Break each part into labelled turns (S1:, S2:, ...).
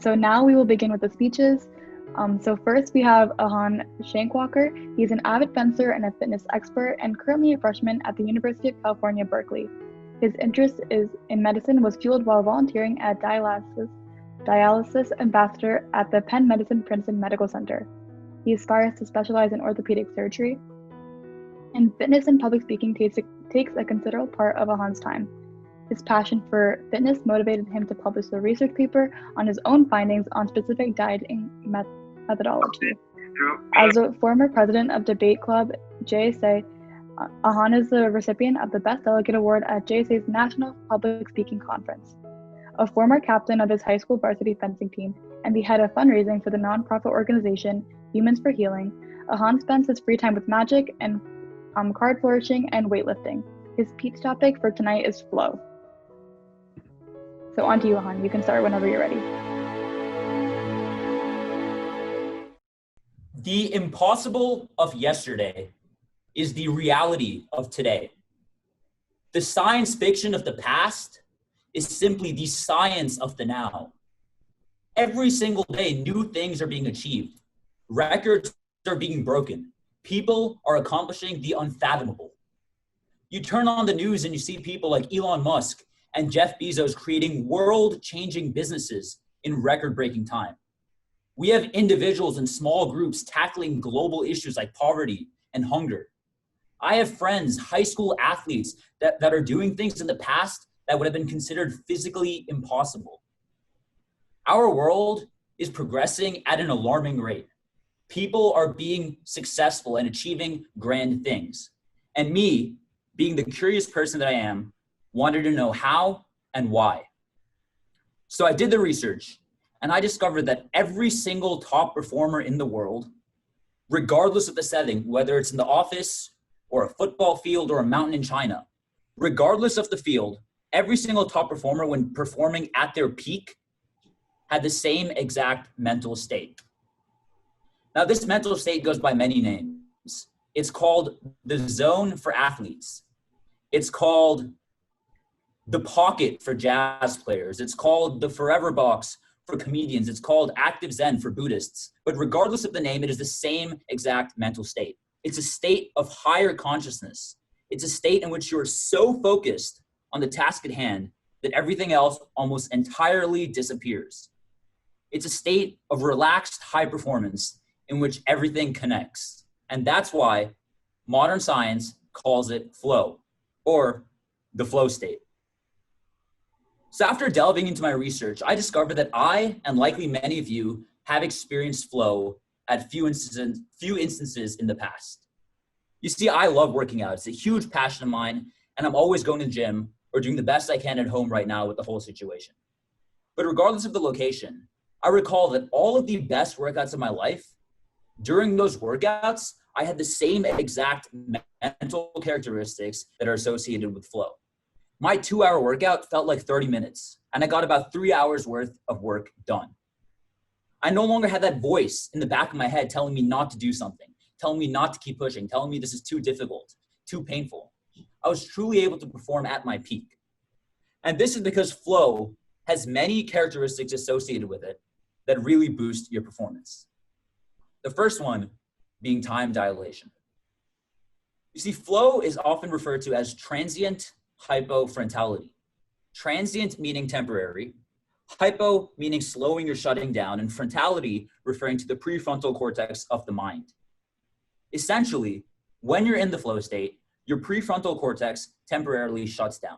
S1: So now we will begin with the speeches. So first we have Ahan Shankwalkar. He's an avid fencer and a fitness expert and currently a freshman at the University of California, Berkeley. His interest in medicine was fueled while volunteering at Dialysis Ambassador at the Penn Princeton Medical Center. He aspires to specialize in orthopedic surgery, and fitness and public speaking takes a considerable part of Ahan's time. His passion for fitness motivated him to publish a research paper on his own findings on specific dieting methodology. As a former president of Debate Club JSA, Ahan is the recipient of the Best Delegate Award at JSA's National Public Speaking Conference. A former captain of his high school varsity fencing team and the head of fundraising for the nonprofit organization Humans for Healing, Ahan spends his free time with magic and card flourishing and weightlifting. His speech topic for tonight is flow. So on to you, Ahan. You can start whenever you're ready.
S2: The impossible of yesterday is the reality of today. The science fiction of the past is simply the science of the now. Every single day, new things are being achieved. Records are being broken. People are accomplishing the unfathomable. You turn on the news and you see people like Elon Musk and Jeff Bezos creating world-changing businesses in record-breaking time. We have individuals and small groups tackling global issues like poverty and hunger. I have friends, high school athletes that are doing things in the past that would have been considered physically impossible. Our world is progressing at an alarming rate. People are being successful and achieving grand things. And me, being the curious person that I am, wanted to know how and why. So I did the research and I discovered that every single top performer in the world, regardless of the setting, whether it's in the office or a football field or a mountain in China, regardless of the field, every single top performer when performing at their peak had the same exact mental state. Now this mental state goes by many names. It's called the zone for athletes. It's called the pocket for jazz players. It's called the forever box for comedians. It's called active zen for Buddhists. But regardless of the name, it is the same exact mental state. It's a state of higher consciousness. It's a state in which you're so focused on the task at hand that everything else almost entirely disappears. It's a state of relaxed high performance in which everything connects. And that's why modern science calls it flow, or the flow state. So after delving into my research, I discovered that I, and likely many of you, have experienced flow at few instances in the past. You see, I love working out. It's a huge passion of mine, and I'm always going to the gym or doing the best I can at home right now with the whole situation. But regardless of the location, I recall that all of the best workouts of my life, during those workouts, I had the same exact mental characteristics that are associated with flow. My 2-hour workout felt like 30 minutes, and I got about 3 hours worth of work done. I no longer had that voice in the back of my head telling me not to do something, telling me not to keep pushing, telling me this is too difficult, too painful. I was truly able to perform at my peak. And this is because flow has many characteristics associated with it that really boost your performance. The first one being time dilation. You see, flow is often referred to as transient hypofrontality. Transient meaning temporary, hypo meaning slowing or shutting down, and frontality referring to the prefrontal cortex of the mind. Essentially, when you're in the flow state, your prefrontal cortex temporarily shuts down.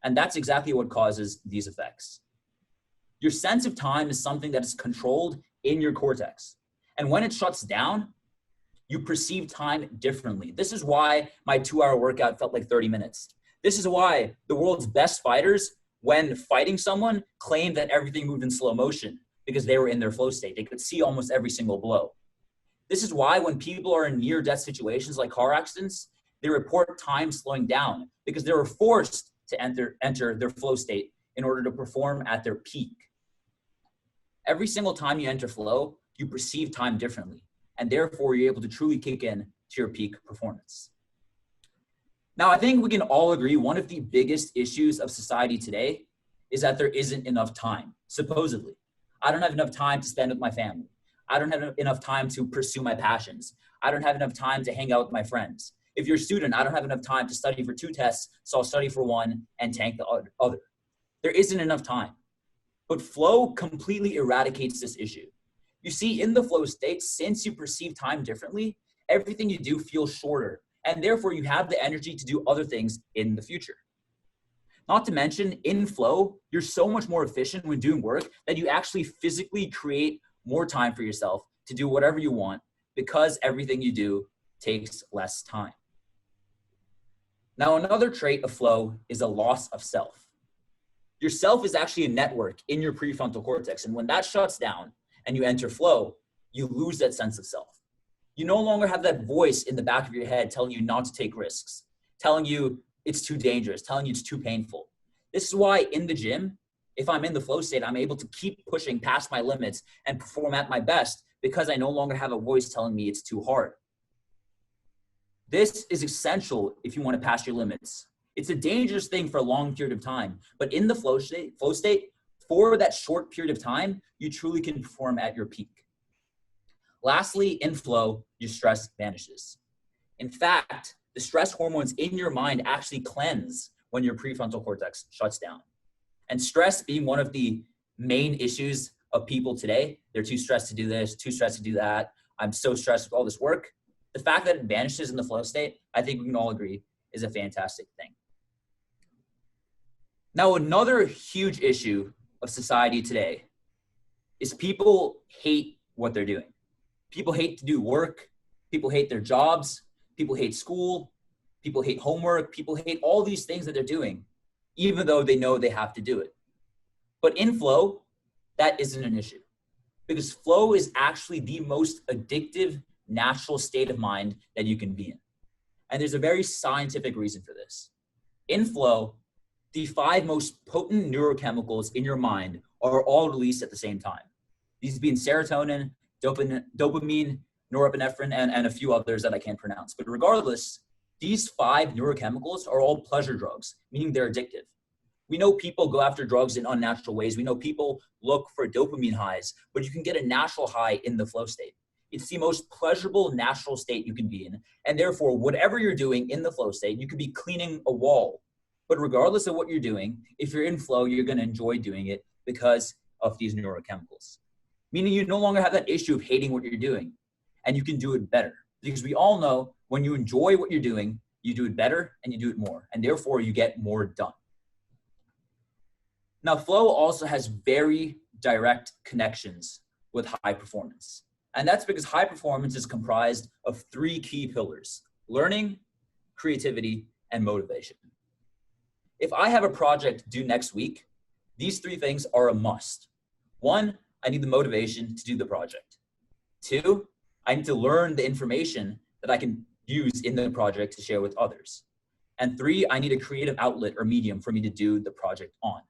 S2: And that's exactly what causes these effects. Your sense of time is something that is controlled in your cortex. And when it shuts down, you perceive time differently. This is why my 2-hour workout felt like 30 minutes. This is why the world's best fighters, when fighting someone, claim that everything moved in slow motion because they were in their flow state. They could see almost every single blow. This is why when people are in near-death situations like car accidents, they report time slowing down because they were forced to enter their flow state in order to perform at their peak. Every single time you enter flow, you perceive time differently, and therefore you're able to truly kick in to your peak performance. Now, I think we can all agree one of the biggest issues of society today is that there isn't enough time, supposedly. I don't have enough time to spend with my family. I don't have enough time to pursue my passions. I don't have enough time to hang out with my friends. If you're a student, I don't have enough time to study for 2 tests, so I'll study for 1 and tank the other. There isn't enough time. But flow completely eradicates this issue. You see, in the flow state, since you perceive time differently, everything you do feels shorter, and therefore you have the energy to do other things in the future. Not to mention, in flow, you're so much more efficient when doing work that you actually physically create more time for yourself to do whatever you want because everything you do takes less time. Now, another trait of flow is a loss of self. Your self is actually a network in your prefrontal cortex, and when that shuts down and you enter flow, you lose that sense of self. You no longer have that voice in the back of your head telling you not to take risks, telling you it's too dangerous, telling you it's too painful. This is why in the gym, if I'm in the flow state, I'm able to keep pushing past my limits and perform at my best because I no longer have a voice telling me it's too hard. This is essential if you want to pass your limits. It's a dangerous thing for a long period of time, but in the flow state, for that short period of time, you truly can perform at your peak. Lastly, in flow, your stress vanishes. In fact, the stress hormones in your mind actually cleanse when your prefrontal cortex shuts down. And stress being one of the main issues of people today, they're too stressed to do this, too stressed to do that. I'm so stressed with all this work. The fact that it vanishes in the flow state, I think we can all agree, is a fantastic thing. Now, another huge issue of society today is people hate what they're doing. People hate to do work. People hate their jobs. People hate school. People hate homework. People hate all these things that they're doing, even though they know they have to do it. But in flow, that isn't an issue because flow is actually the most addictive natural state of mind that you can be in. And there's a very scientific reason for this. In flow, the 5 most potent neurochemicals in your mind are all released at the same time. These being serotonin, dopamine, norepinephrine, and a few others that I can't pronounce. But regardless, these 5 neurochemicals are all pleasure drugs, meaning they're addictive. We know people go after drugs in unnatural ways. We know people look for dopamine highs, but you can get a natural high in the flow state. It's the most pleasurable natural state you can be in. And therefore, whatever you're doing in the flow state, you could be cleaning a wall. But regardless of what you're doing, if you're in flow, you're going to enjoy doing it because of these neurochemicals. Meaning you no longer have that issue of hating what you're doing, and you can do it better. Because we all know when you enjoy what you're doing, you do it better and you do it more, and therefore you get more done. Now, flow also has very direct connections with high performance. And that's because high performance is comprised of 3 key pillars: learning, creativity, and motivation. If I have a project due next week, these 3 things are a must. 1, I need the motivation to do the project. 2, I need to learn the information that I can use in the project to share with others. And 3, I need a creative outlet or medium for me to do the project on.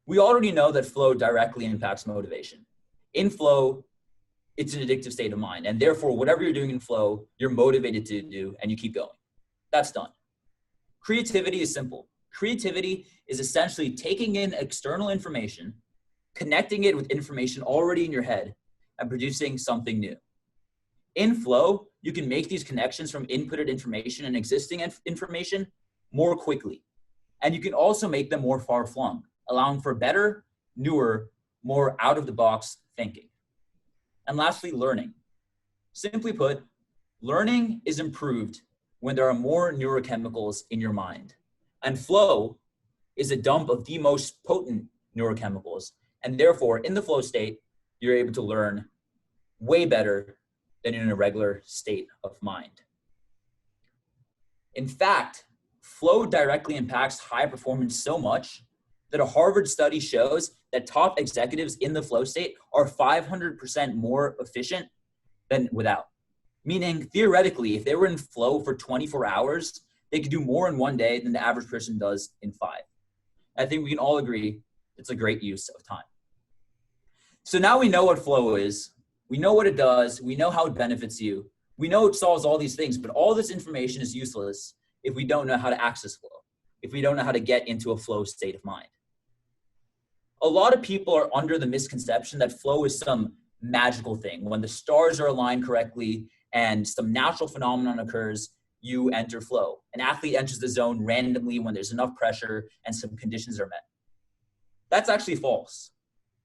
S2: We already know that flow directly impacts motivation. In flow, it's an addictive state of mind. And therefore, whatever you're doing in flow, you're motivated to do and you keep going. That's done. Creativity is simple. Creativity is essentially taking in external information, connecting it with information already in your head, and producing something new. In flow, you can make these connections from inputted information and existing information more quickly. And you can also make them more far-flung, allowing for better, newer, more out-of-the-box thinking. And lastly, learning. Simply put, learning is improved when there are more neurochemicals in your mind. And flow is a dump of the most potent neurochemicals. And therefore, in the flow state, you're able to learn way better than in a regular state of mind. In fact, flow directly impacts high performance so much that a Harvard study shows that top executives in the flow state are 500% more efficient than without. Meaning, theoretically, if they were in flow for 24 hours, they could do more in one day than the average person does in 5. I think we can all agree it's a great use of time. So now we know what flow is. We know what it does. We know how it benefits you. We know it solves all these things, but all this information is useless if we don't know how to access flow, if we don't know how to get into a flow state of mind. A lot of people are under the misconception that flow is some magical thing. When the stars are aligned correctly and some natural phenomenon occurs, you enter flow. An athlete enters the zone randomly when there's enough pressure and some conditions are met. That's actually false.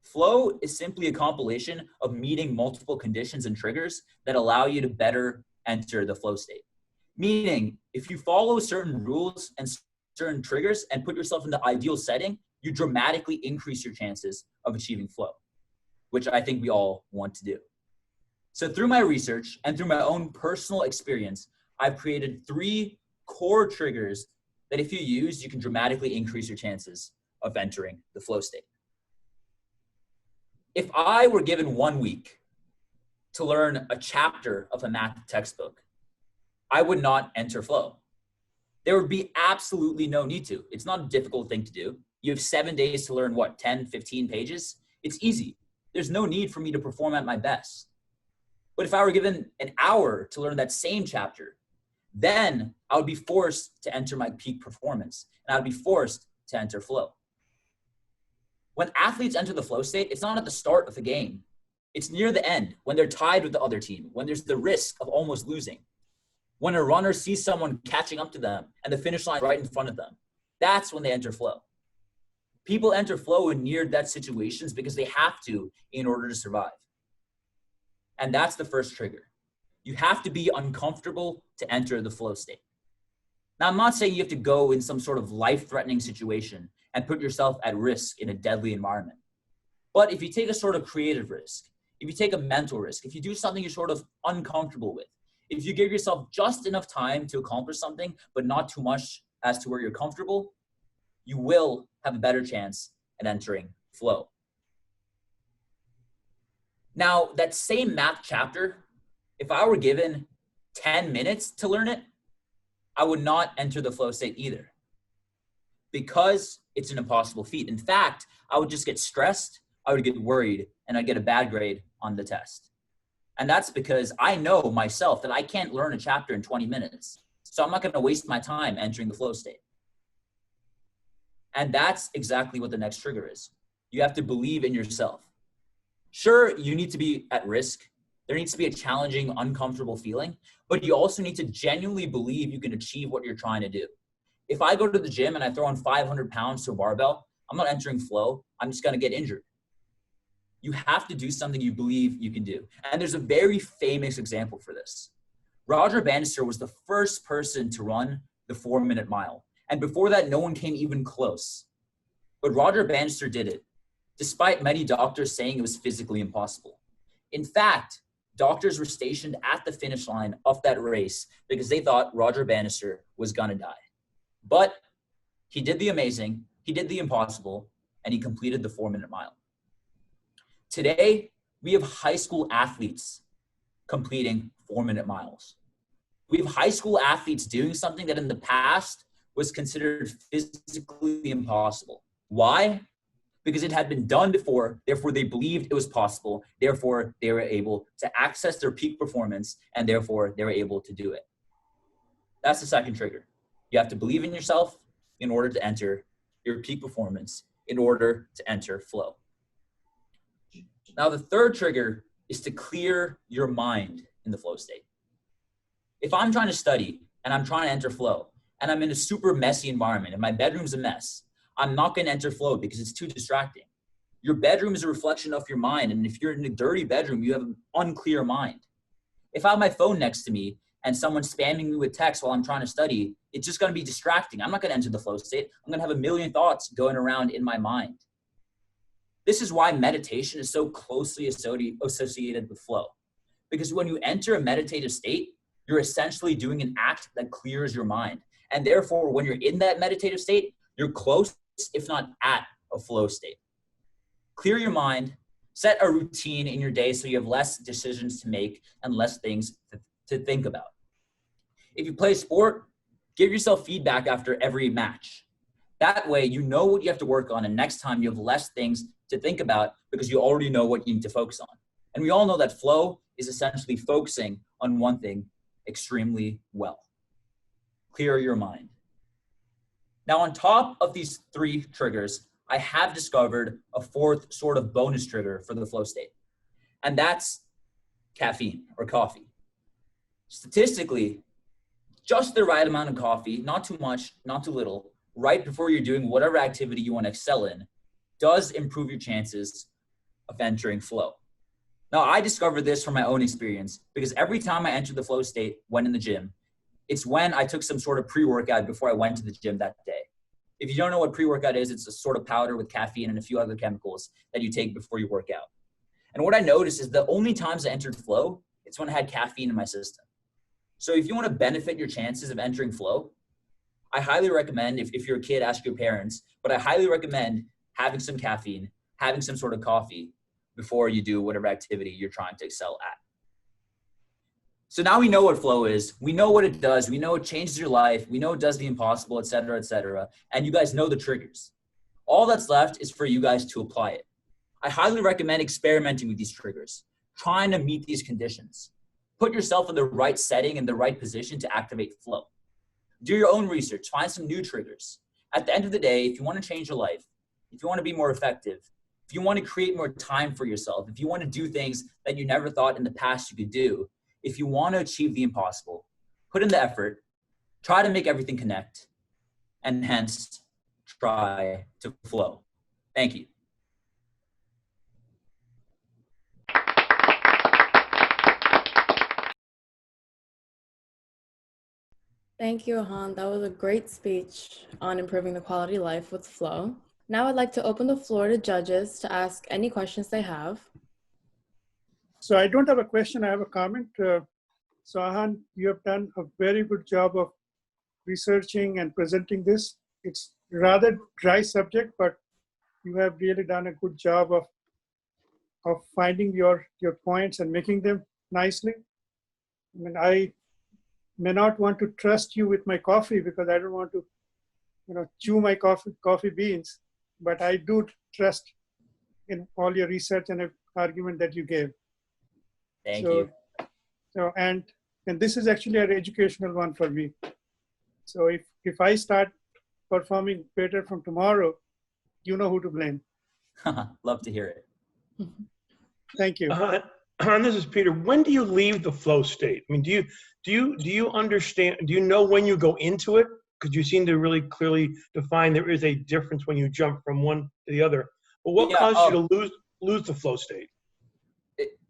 S2: Flow is simply a compilation of meeting multiple conditions and triggers that allow you to better enter the flow state. Meaning, if you follow certain rules and certain triggers and put yourself in the ideal setting, you dramatically increase your chances of achieving flow, which I think we all want to do. So through my research and through my own personal experience, I've created 3 core triggers that if you use, you can dramatically increase your chances of entering the flow state. If I were given 1 week to learn a chapter of a math textbook, I would not enter flow. There would be absolutely no need to. It's not a difficult thing to do. You have 7 days to learn 10, 15 pages? It's easy. There's no need for me to perform at my best. But if I were given an hour to learn that same chapter, then I would be forced to enter my peak performance, and I would be forced to enter flow. When athletes enter the flow state, it's not at the start of the game. It's near the end, when they're tied with the other team, when there's the risk of almost losing. When a runner sees someone catching up to them and the finish line right in front of them, that's when they enter flow. People enter flow in near death situations because they have to in order to survive. And that's the first trigger. You have to be uncomfortable to enter the flow state. Now, I'm not saying you have to go in some sort of life-threatening situation and put yourself at risk in a deadly environment. But if you take a sort of creative risk, if you take a mental risk, if you do something you're sort of uncomfortable with, if you give yourself just enough time to accomplish something, but not too much as to where you're comfortable, you will have a better chance at entering flow. Now, that same math chapter, if I were given 10 minutes to learn it, I would not enter the flow state either, because it's an impossible feat. In fact, I would just get stressed, I would get worried, and I'd get a bad grade on the test. And that's because I know myself that I can't learn a chapter in 20 minutes. So I'm not going to waste my time entering the flow state. And that's exactly what the next trigger is. You have to believe in yourself. Sure, you need to be at risk. There needs to be a challenging, uncomfortable feeling, but you also need to genuinely believe you can achieve what you're trying to do. If I go to the gym and I throw on 500 pounds to a barbell, I'm not entering flow. I'm just going to get injured. You have to do something you believe you can do. And there's a very famous example for this. Roger Bannister was the first person to run the 4-minute mile. And before that, no one came even close. But Roger Bannister did it, despite many doctors saying it was physically impossible. In fact, doctors were stationed at the finish line of that race because they thought Roger Bannister was gonna die. But he did the amazing, he did the impossible, and he completed the 4-minute mile. Today, we have high school athletes completing 4-minute miles. We have high school athletes doing something that in the past was considered physically impossible. Why? Because it had been done before, therefore they believed it was possible, therefore they were able to access their peak performance, and therefore they were able to do it. That's the second trigger. You have to believe in yourself in order to enter your peak performance, in order to enter flow. Now, the third trigger is to clear your mind in the flow state. If I'm trying to study and I'm trying to enter flow, and I'm in a super messy environment and my bedroom's a mess, I'm not going to enter flow because it's too distracting. Your bedroom is a reflection of your mind. And if you're in a dirty bedroom, you have an unclear mind. If I have my phone next to me and someone's spamming me with text while I'm trying to study, it's just going to be distracting. I'm not going to enter the flow state. I'm going to have a million thoughts going around in my mind. This is why meditation is so closely associated with flow. Because when you enter a meditative state, you're essentially doing an act that clears your mind. And therefore, when you're in that meditative state, you're close, if not at, a flow state. Clear your mind, set a routine in your day so you have less decisions to make and less things to think about. If you play sport, give yourself feedback after every match. That way, you know what you have to work on, and next time you have less things to think about because you already know what you need to focus on. And we all know that flow is essentially focusing on one thing extremely well. clear your mind. Now, on top of these three triggers, I have discovered a fourth sort of bonus trigger for the flow state, and that's caffeine or coffee. Statistically, just the right amount of coffee, not too much, not too little, right before you're doing whatever activity you want to excel in, does improve your chances of entering flow. Now, I discovered this from my own experience because every time I entered the flow state when in the gym, it's when I took some sort of pre-workout before I went to the gym that day. If you don't know what pre-workout is, it's a sort of powder with caffeine and a few other chemicals that you take before you work out. And what I noticed is the only times I entered flow, it's when I had caffeine in my system. So if you want to benefit your chances of entering flow, I highly recommend, if you're a kid, ask your parents, but I highly recommend having some caffeine, having some sort of coffee before you do whatever activity you're trying to excel at. So now we know what flow is. We know what it does. We know it changes your life. We know it does the impossible, et cetera, et cetera. And you guys know the triggers. All that's left is for you guys to apply it. I highly recommend experimenting with these triggers, trying to meet these conditions. Put yourself in the right setting and the right position to activate flow. Do your own research, find some new triggers. At the end of the day, if you want to change your life, if you want to be more effective, if you want to create more time for yourself, if you want to do things that you never thought in the past you could do, if you want to achieve the impossible, put in the effort, try to make everything connect, and hence try to flow. Thank you.
S3: Thank you, Ahan. That was a great speech on improving the quality of life with flow. Now I'd like to open the floor to judges to ask any questions they have.
S4: So I don't have a question, I have a comment. So Ahan, you have done a very good job of researching and presenting this. It's rather dry subject, but you have really done a good job of finding your points and making them nicely. I mean, I may not want to trust you with my coffee because I don't want to, chew my coffee beans, but I do trust in all your research and argument that you gave.
S2: Thank you.
S4: So and this is actually an educational one for me. So if I start performing better from tomorrow, you know who to blame.
S2: Love to hear it.
S4: Thank you.
S5: This is Peter. When do you leave the flow state? I mean, do you understand? Do you know when you go into it? Because you seem to really clearly define there is a difference when you jump from one to the other. But what causes you to lose the flow state?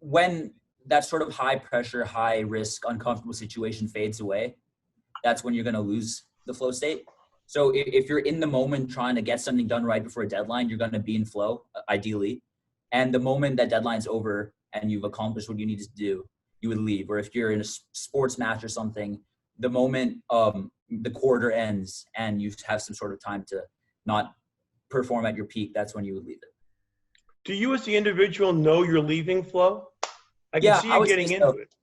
S2: When that sort of high pressure, high risk, uncomfortable situation fades away, that's when you're going to lose the flow state. So if you're in the moment trying to get something done right before a deadline, you're going to be in flow, ideally. And the moment that deadline's over and you've accomplished what you needed to do, you would leave. Or if you're in a sports match or something, the moment the quarter ends and you have some sort of time to not perform at your peak, that's when you would leave it.
S5: Do you as the individual know you're leaving flow? I can see you getting into it.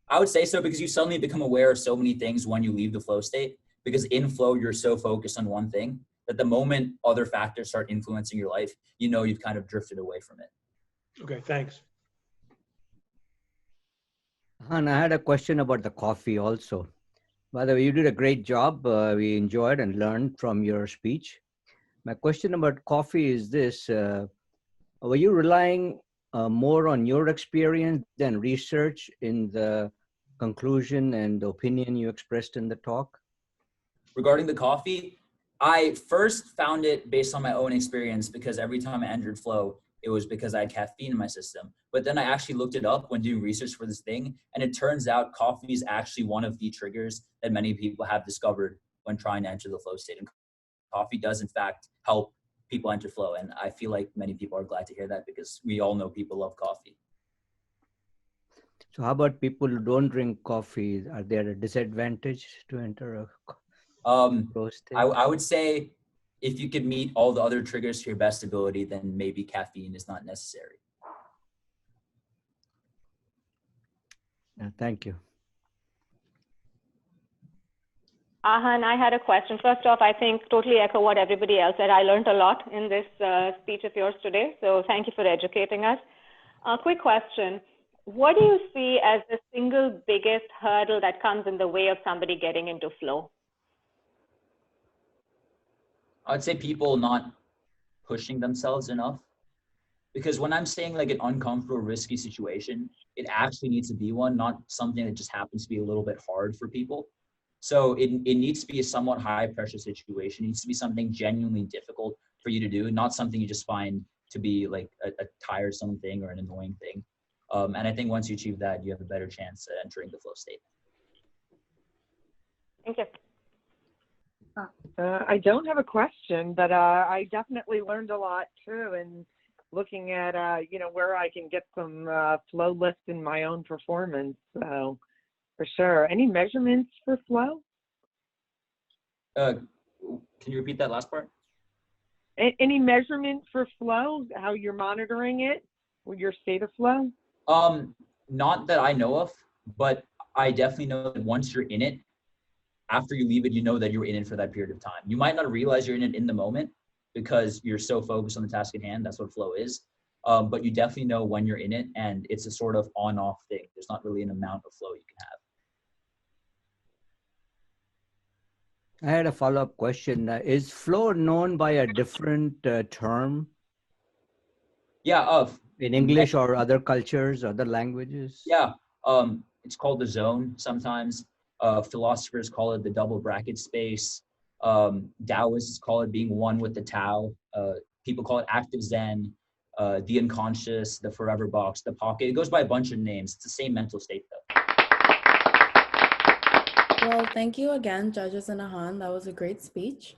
S2: I would say so because you suddenly become aware of so many things when you leave the flow state, because in flow, you're so focused on one thing that the moment other factors start influencing your life, you've kind of drifted away from it.
S5: Okay, thanks.
S6: Han, I had a question about the coffee also. By the way, you did a great job. We enjoyed and learned from your speech. My question about coffee is this. Were you relying more on your experience than research in the conclusion and the opinion you expressed in the talk?
S2: Regarding the coffee, I first found it based on my own experience because every time I entered flow, it was because I had caffeine in my system. But then I actually looked it up when doing research for this thing, and it turns out coffee is actually one of the triggers that many people have discovered when trying to enter the flow state. And coffee does, in fact, help people enter flow. And I feel like many people are glad to hear that because we all know people love coffee.
S6: So how about people who don't drink coffee? Are there a disadvantage to enter a flow state?
S2: I would say if you could meet all the other triggers to your best ability, then maybe caffeine is not necessary.
S6: Thank you.
S7: Ahan, I had a question. First off, I think totally echo what everybody else said. I learned a lot in this speech of yours today, so thank you for educating us. A quick question. What do you see as the single biggest hurdle that comes in the way of somebody getting into flow?
S2: I'd say people not pushing themselves enough. Because when I'm saying like an uncomfortable, risky situation, it actually needs to be one, not something that just happens to be a little bit hard for people. So it needs to be a somewhat high pressure situation. It needs to be something genuinely difficult for you to do, not something you just find to be like a tiresome thing or an annoying thing. And I think once you achieve that, you have a better chance at entering the flow state.
S7: Thank you.
S8: I don't have a question, but I definitely learned a lot too, and looking at where I can get some flow lift in my own performance. So for sure. Any measurements for flow?
S2: Can you repeat that last part?
S8: Any measurement for flow? How you're monitoring it with your state of flow?
S2: Not that I know of, but I definitely know that once you're in it, after you leave it, you know that you're in it for that period of time. You might not realize you're in it in the moment because you're so focused on the task at hand. That's what flow is. But you definitely know when you're in it, and it's a sort of on-off thing. There's not really an amount of flow you can have.
S6: I had a follow-up question. Is flow known by a different term?
S2: Yeah.
S6: In English or other cultures, other languages?
S2: Yeah. It's called the zone sometimes. Philosophers call it the double bracket space. Taoists call it being one with the Tao. People call it active Zen, the unconscious, the forever box, the pocket. It goes by a bunch of names. It's the same mental state though.
S3: Well, thank you again, judges and Ahan. That was a great speech.